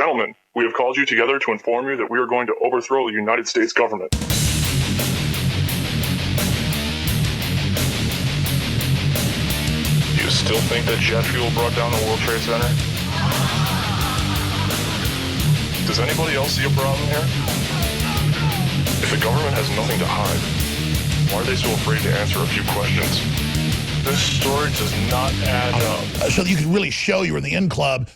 Gentlemen, we have called you together to inform you that we are going to overthrow the United States government. Do you still think that jet fuel brought down the World Trade Center? Does anybody else see a problem here? If the government has nothing to hide, why are they so afraid to answer a few questions? This story does not add up. So you can really show you were in the in club.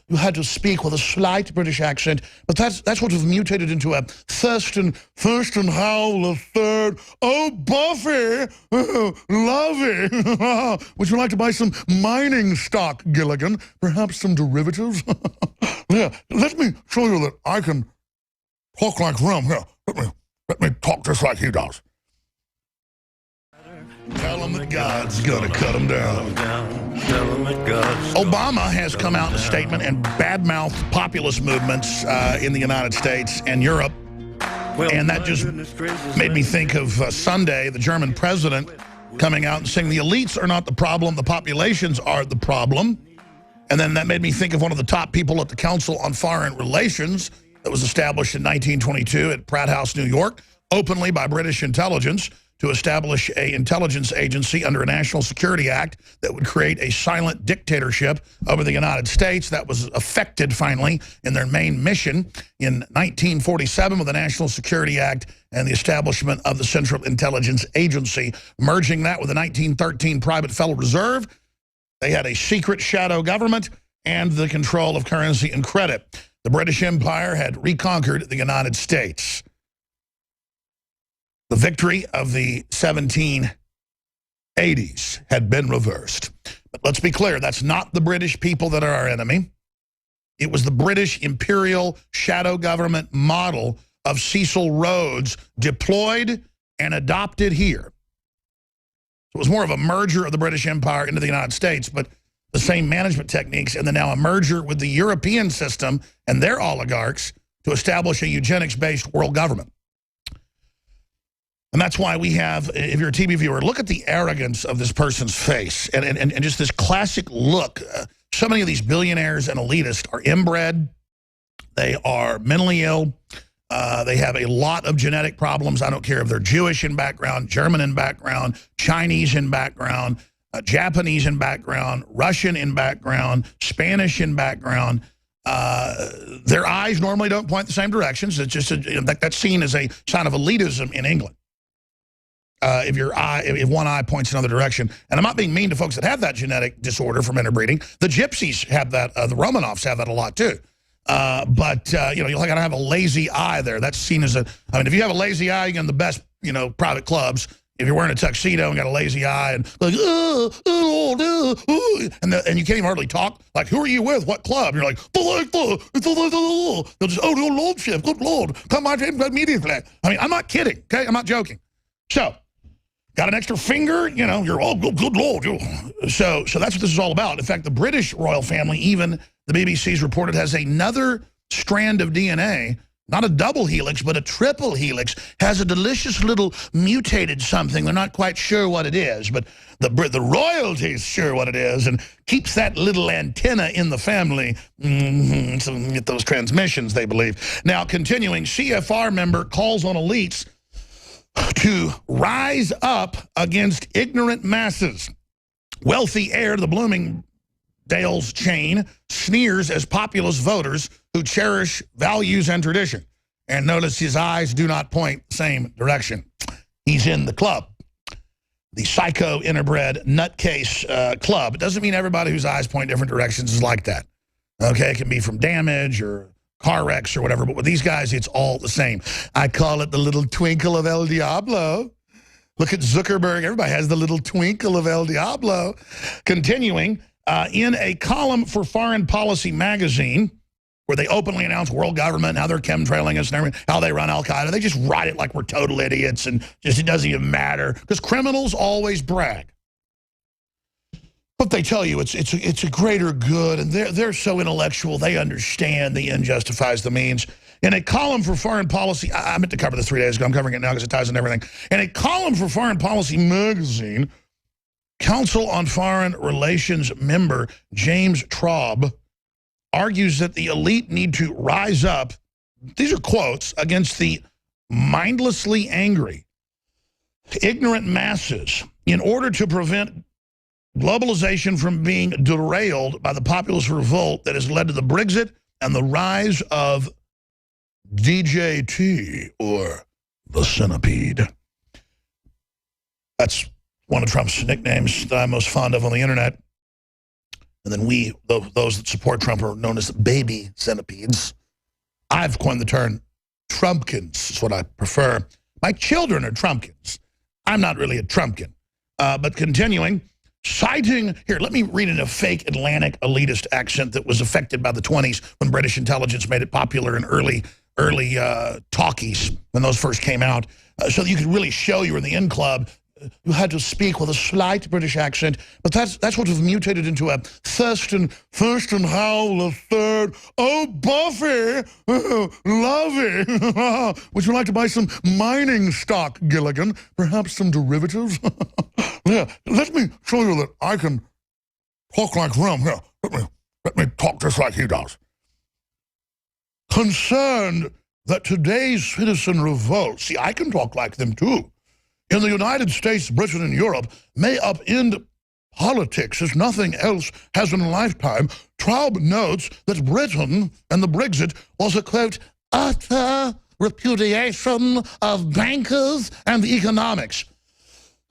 You had to speak with a slight British accent, but that's what we've mutated into a Thurston Howell the third. Oh, Buffy, lovey. Would you like to buy some mining stock, Gilligan? Perhaps some derivatives? Yeah, let me show you that I can talk like them. Here, let me talk just like he does. Tell him that God's gonna cut him down. Obama has come out in a statement and badmouthed populist movements in the United States and Europe. And that just made me think of Sunday, the German president coming out and saying the elites are not the problem, the populations are the problem. And then that made me think of one of the top people at the Council on Foreign Relations that was established in 1922 at Pratt House, New York, openly by British intelligence, to establish an intelligence agency under a National Security Act that would create a silent dictatorship over the United States. That was effected finally in their main mission in 1947 with the National Security Act and the establishment of the Central Intelligence Agency. Merging that with the 1913 Private Federal Reserve, they had a secret shadow government and the control of currency and credit. The British Empire had reconquered the United States. The victory of the 1780s had been reversed. But let's be clear, that's not the British people that are our enemy. It was the British imperial shadow government model of Cecil Rhodes deployed and adopted here. It was more of a merger of the British Empire into the United States, but the same management techniques, and then now a merger with the European system and their oligarchs to establish a eugenics-based world government. And that's why we have, if you're a TV viewer, look at the arrogance of this person's face and just this classic look. So many of these billionaires and elitists are inbred. They are mentally ill. They have a lot of genetic problems. I don't care if they're Jewish in background, German in background, Chinese in background, Japanese in background, Russian in background, Spanish in background. Their eyes normally don't point the same directions. It's just that's seen as a sign of elitism in England. If one eye points another direction. And I'm not being mean to folks that have that genetic disorder from interbreeding. The gypsies have that. The Romanovs have that a lot too. But you're like, I don't have a lazy eye there. That's seen as a, I mean, if you have a lazy eye, you're in the best, private clubs. If you're wearing a tuxedo and got a lazy eye and like, and you can't even hardly talk. Like, who are you with? What club? And you're like, they'll just, oh, your lordship, good lord, come out immediately. I mean, I'm not kidding, okay? I'm not joking. So, got an extra finger? You're all good lord. So that's what this is all about. In fact, the British royal family, even the BBC's reported, has another strand of DNA, not a double helix, but a triple helix, has a delicious little mutated something. They're not quite sure what it is, but the royalty's sure what it is and keeps that little antenna in the family to get those transmissions, they believe. Now, continuing, CFR member calls on elites to rise up against ignorant masses. Wealthy heir to the Bloomingdale's chain sneers as populist voters who cherish values and tradition. And notice his eyes do not point the same direction. He's in the club. The psycho interbred nutcase club. It doesn't mean everybody whose eyes point different directions is like that. Okay, it can be from damage or car wrecks or whatever, but with these guys, it's all the same. I call it the little twinkle of El Diablo. Look at Zuckerberg. Everybody has the little twinkle of El Diablo. Continuing, in a column for Foreign Policy magazine, where they openly announce world government, how they're chemtrailing us and everything, how they run Al-Qaeda, they just write it like we're total idiots and just it doesn't even matter, because criminals always brag. But they tell you it's a greater good, and they're so intellectual, they understand the end justifies the means. In a column for Foreign Policy, I meant to cover this 3 days ago, I'm covering it now because it ties into everything. In a column for Foreign Policy magazine, Council on Foreign Relations member James Traub argues that the elite need to rise up, these are quotes, against the mindlessly angry, ignorant masses in order to prevent globalization from being derailed by the populist revolt that has led to the Brexit and the rise of DJT, or the centipede. That's one of Trump's nicknames that I'm most fond of on the internet. And then we, those that support Trump, are known as baby centipedes. I've coined the term Trumpkins, is what I prefer. My children are Trumpkins. I'm not really a Trumpkin. But continuing, citing, here, let me read in a fake Atlantic elitist accent that was affected by the 20s when British intelligence made it popular in early talkies when those first came out. So that you could really show you were in the in club. You had to speak with a slight British accent, but that's what was mutated into a first and Howell the third. Oh, Buffy, lovey. Would you like to buy some mining stock, Gilligan? Perhaps some derivatives? Yeah, let me show you that I can talk like them. Here, let me talk just like he does. Concerned that today's citizen revolt, see, I can talk like them too, in the United States, Britain, and Europe may upend politics as nothing else has in a lifetime. Traub notes that Britain and the Brexit was a, quote, utter repudiation of bankers and economics.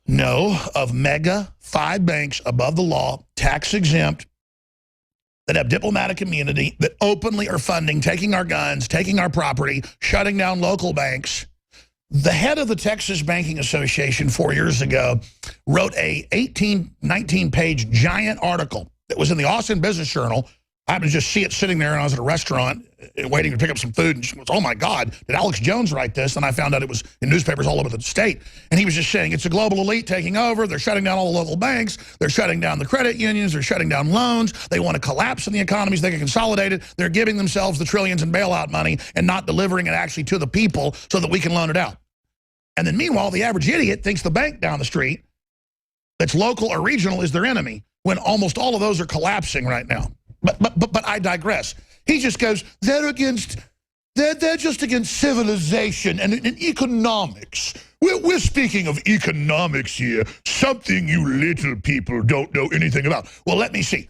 No, of mega 5 banks above the law, tax exempt, that have diplomatic immunity, that openly are funding, taking our guns, taking our property, shutting down local banks. The head of the Texas Banking Association 4 years ago wrote a 19-page giant article that was in the Austin Business Journal. I happened to just see it sitting there, and I was at a restaurant waiting to pick up some food, and she goes, oh my God, did Alex Jones write this? And I found out it was in newspapers all over the state. And he was just saying, it's a global elite taking over. They're shutting down all the local banks. They're shutting down the credit unions. They're shutting down loans. They want to collapse in the economies. They can consolidate it. They're giving themselves the trillions in bailout money and not delivering it actually to the people so that we can loan it out. And then meanwhile, the average idiot thinks the bank down the street that's local or regional is their enemy, when almost all of those are collapsing right now. But I digress. He just goes, they're just against civilization and economics. We're speaking of economics here, something you little people don't know anything about. Well, let me see.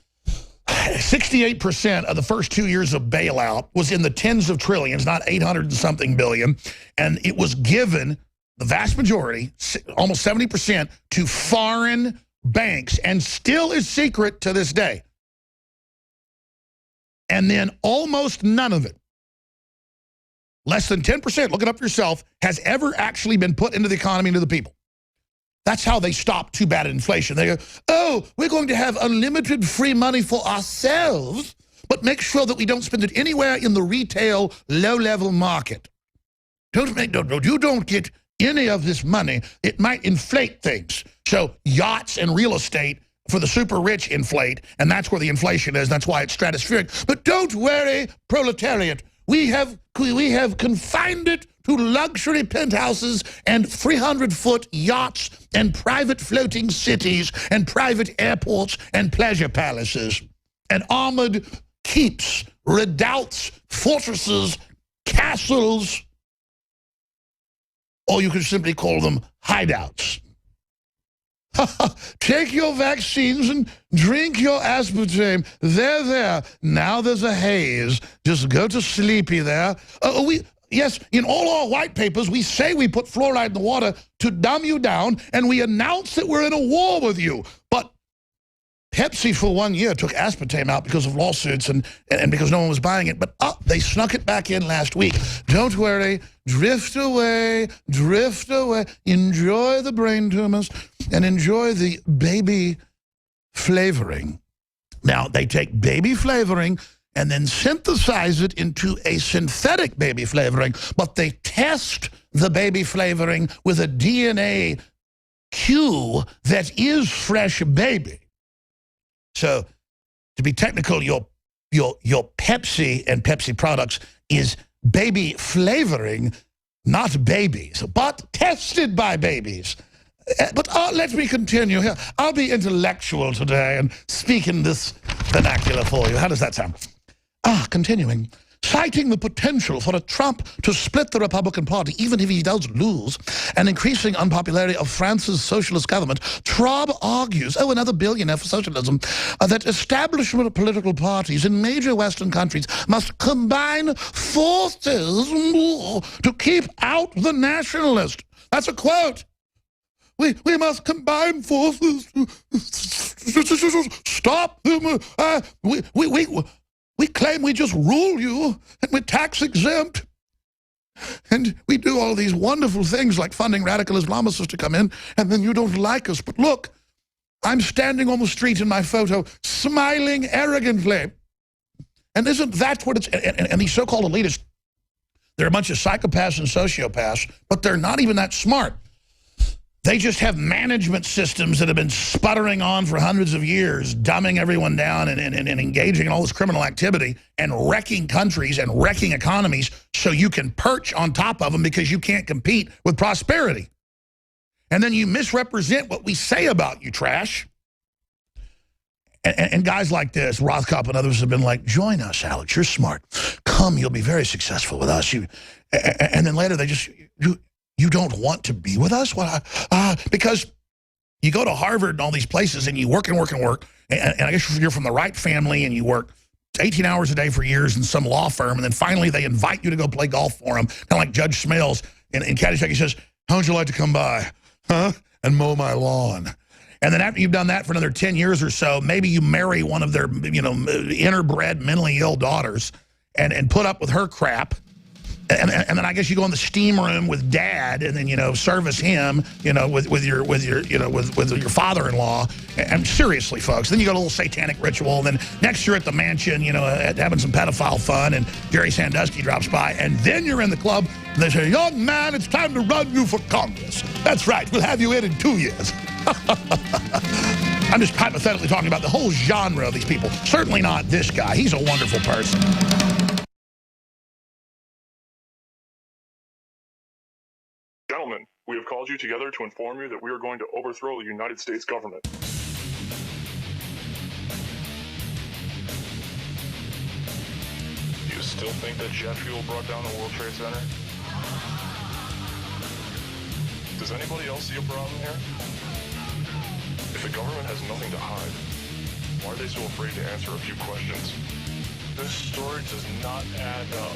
68% of the first 2 years of bailout was in the tens of trillions, not 800 and something billion. And it was given, the vast majority, almost 70%, to foreign banks, and still is secret to this day. And then almost none of it, less than 10%, look it up yourself, has ever actually been put into the economy, into the people. That's how they stop too bad inflation. They go, oh, we're going to have unlimited free money for ourselves, but make sure that we don't spend it anywhere in the retail, low-level market. You don't get any of this money. It might inflate things. So yachts and real estate for the super rich inflate, and that's where the inflation is. That's why it's stratospheric. But don't worry, proletariat. We have confined it to luxury penthouses and 300-foot yachts and private floating cities and private airports and pleasure palaces and armored keeps, redoubts, fortresses, castles, or you could simply call them hideouts. Take your vaccines and drink your aspartame. There. Now there's a haze. Just go to sleepy there. Yes, in all our white papers, we say we put fluoride in the water to dumb you down, and we announce that we're in a war with you. But Pepsi for 1 year took aspartame out because of lawsuits and because no one was buying it. But they snuck it back in last week. Don't worry. Drift away. Drift away. Enjoy the brain tumors and enjoy the baby flavoring. Now, they take baby flavoring and then synthesize it into a synthetic baby flavoring, but they test the baby flavoring with a DNA cue that is fresh baby. So, to be technical, your Pepsi and Pepsi products is baby flavoring, not babies, but tested by babies. But let me continue here. I'll be intellectual today and speak in this vernacular for you. How does that sound? Continuing. Citing the potential for a Trump to split the Republican Party, even if he does lose, and increasing unpopularity of France's socialist government, Traub argues, another billionaire for socialism, that establishment political parties in major Western countries must combine forces to keep out the nationalist. That's a quote. We must combine forces to stop them. We claim we just rule you, and we're tax exempt. And we do all these wonderful things like funding radical Islamists to come in, and then you don't like us. But look, I'm standing on the street in my photo, smiling arrogantly. And isn't that what it's... And these so-called elitists, they're a bunch of psychopaths and sociopaths, but they're not even that smart. They just have management systems that have been sputtering on for hundreds of years, dumbing everyone down and engaging in all this criminal activity and wrecking countries and wrecking economies so you can perch on top of them because you can't compete with prosperity. And then you misrepresent what we say about you, trash. And guys like this, Rothkopf and others have been like, join us, Alex, you're smart. Come, you'll be very successful with us. And then later they just... You don't want to be with us? Well, because you go to Harvard and all these places and you work and work and work, and I guess you're from the right family and you work 18 hours a day for years in some law firm, and then finally they invite you to go play golf for them, kind of like Judge Smales in Caddyshack. He says, how would you like to come by, and mow my lawn? And then after you've done that for another 10 years or so, maybe you marry one of their interbred, mentally ill daughters and put up with her crap. And then I guess you go in the steam room with dad, and then service him, with your father-in-law. And seriously, folks, then you go to a little satanic ritual. And then next you're at the mansion, having some pedophile fun, and Jerry Sandusky drops by, and then you're in the club, and they say, young man, it's time to run you for Congress. That's right, we'll have you in 2 years. I'm just hypothetically talking about the whole genre of these people. Certainly not this guy. He's a wonderful person. Gentlemen, we have called you together to inform you that we are going to overthrow the United States government. You still think that jet fuel brought down the World Trade Center? Does anybody else see a problem here? If the government has nothing to hide, why are they so afraid to answer a few questions? This story does not add up.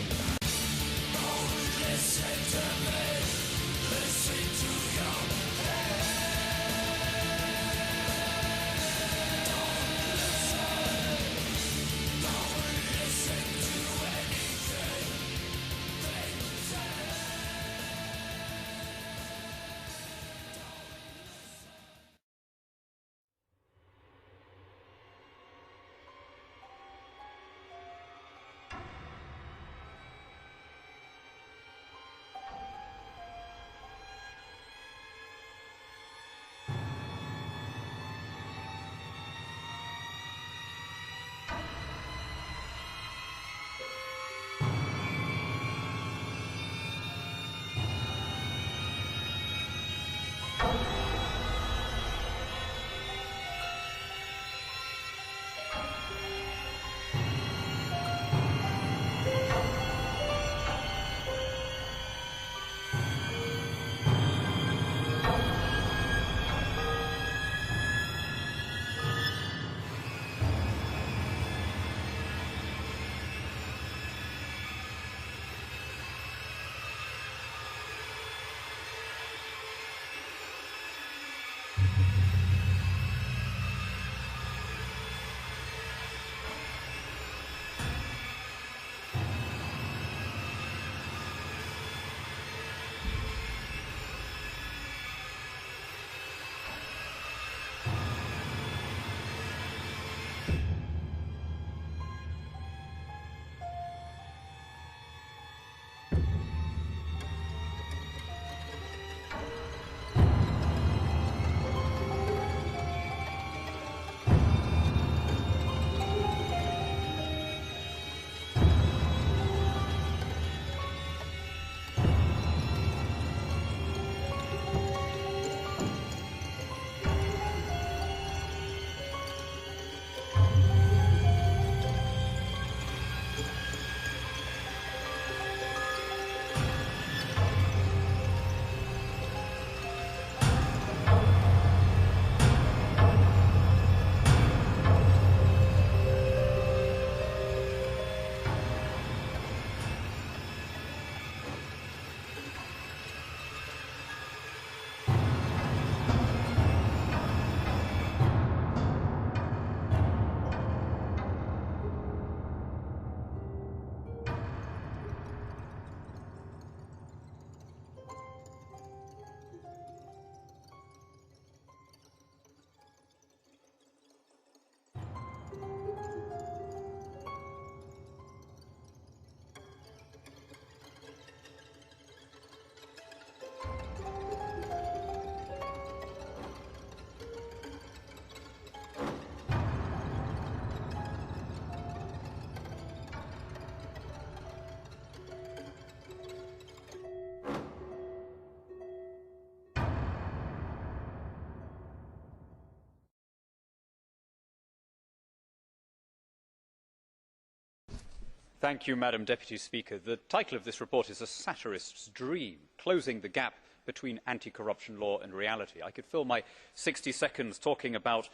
Thank you, Madam Deputy Speaker. The title of this report is A Satirist's Dream, Closing the Gap Between Anti-Corruption Law and Reality. I could fill my 60 seconds talking about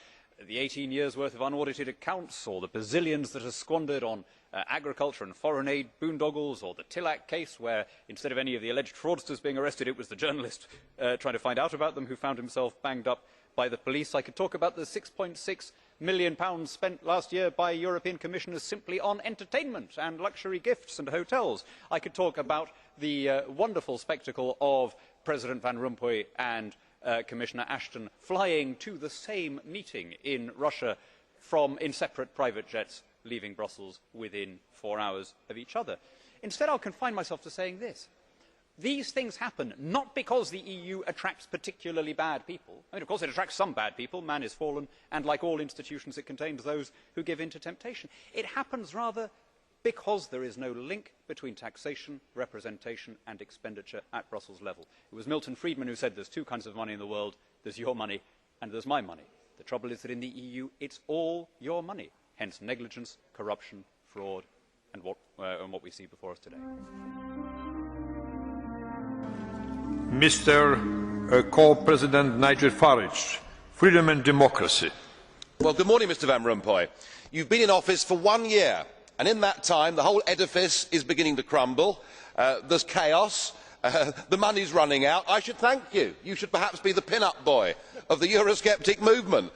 the 18 years' worth of unaudited accounts, or the bazillions that are squandered on agriculture and foreign aid boondoggles, or the Tillack case where instead of any of the alleged fraudsters being arrested, it was the journalist trying to find out about them who found himself banged up by the police. I could talk about the £6.6 million spent last year by European commissioners simply on entertainment and luxury gifts and hotels. I could talk about the wonderful spectacle of President Van Rompuy and Commissioner Ashton flying to the same meeting in Russia in separate private jets, leaving Brussels within 4 hours of each other. Instead, I'll confine myself to saying this. These things happen not because the EU attracts particularly bad people. I mean, of course, it attracts some bad people. Man is fallen, and like all institutions, it contains those who give in to temptation. It happens rather because there is no link between taxation, representation and expenditure at Brussels level. It was Milton Friedman who said there's two kinds of money in the world. There's your money and there's my money. The trouble is that in the EU, it's all your money. Hence negligence, corruption, fraud, and what we see before us today. Mr. Co-President Nigel Farage, Freedom and Democracy. Well, good morning, Mr Van Rompuy. You've been in office for 1 year, and in that time the whole edifice is beginning to crumble. There's chaos. The money's running out. I should thank you. You should perhaps be the pin-up boy of the Eurosceptic movement.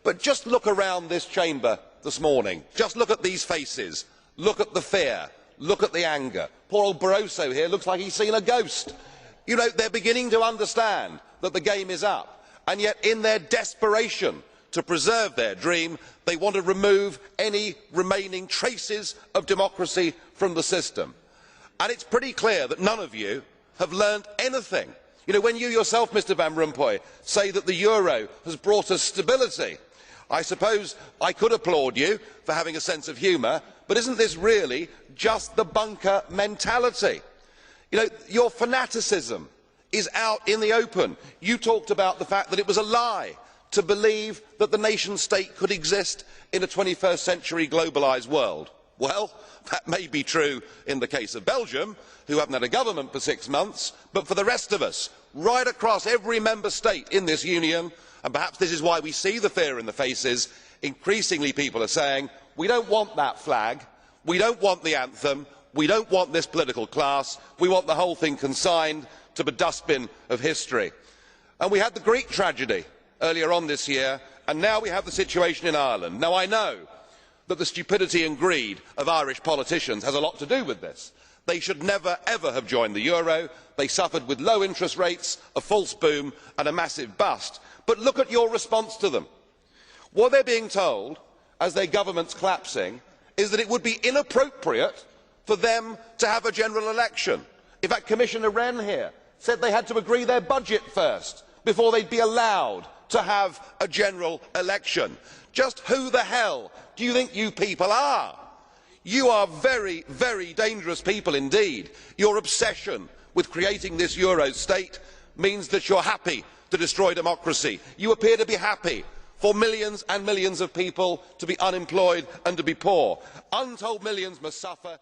But just look around this chamber this morning. Just look at these faces. Look at the fear. Look at the anger. Poor old Barroso here looks like he's seen a ghost. You know, they're beginning to understand that the game is up, and yet in their desperation to preserve their dream, they want to remove any remaining traces of democracy from the system. And it's pretty clear that none of you have learned anything. You know, when you yourself, Mr Van Rompuy, say that the euro has brought us stability, I suppose I could applaud you for having a sense of humour, but isn't this really just the bunker mentality? You know, your fanaticism is out in the open. You talked about the fact that it was a lie to believe that the nation state could exist in a 21st century globalised world. Well, that may be true in the case of Belgium, who haven't had a government for 6 months, but for the rest of us, right across every member state in this union, and perhaps this is why we see the fear in the faces, increasingly people are saying, we don't want that flag, we don't want the anthem, we don't want this political class, we want the whole thing consigned to the dustbin of history. And we had the Greek tragedy earlier on this year, and now we have the situation in Ireland. Now, I know that the stupidity and greed of Irish politicians has a lot to do with this. They should never ever have joined the euro. They suffered with low interest rates, a false boom and a massive bust. But look at your response to them. What they're being told, as their government's collapsing, is that it would be inappropriate for them to have a general election. In fact, Commissioner Wren here said they had to agree their budget first before they'd be allowed to have a general election. Just who the hell do you think you people are? You are very, very dangerous people indeed. Your obsession with creating this Euro state means that you're happy to destroy democracy. You appear to be happy for millions and millions of people to be unemployed and to be poor. Untold millions must suffer.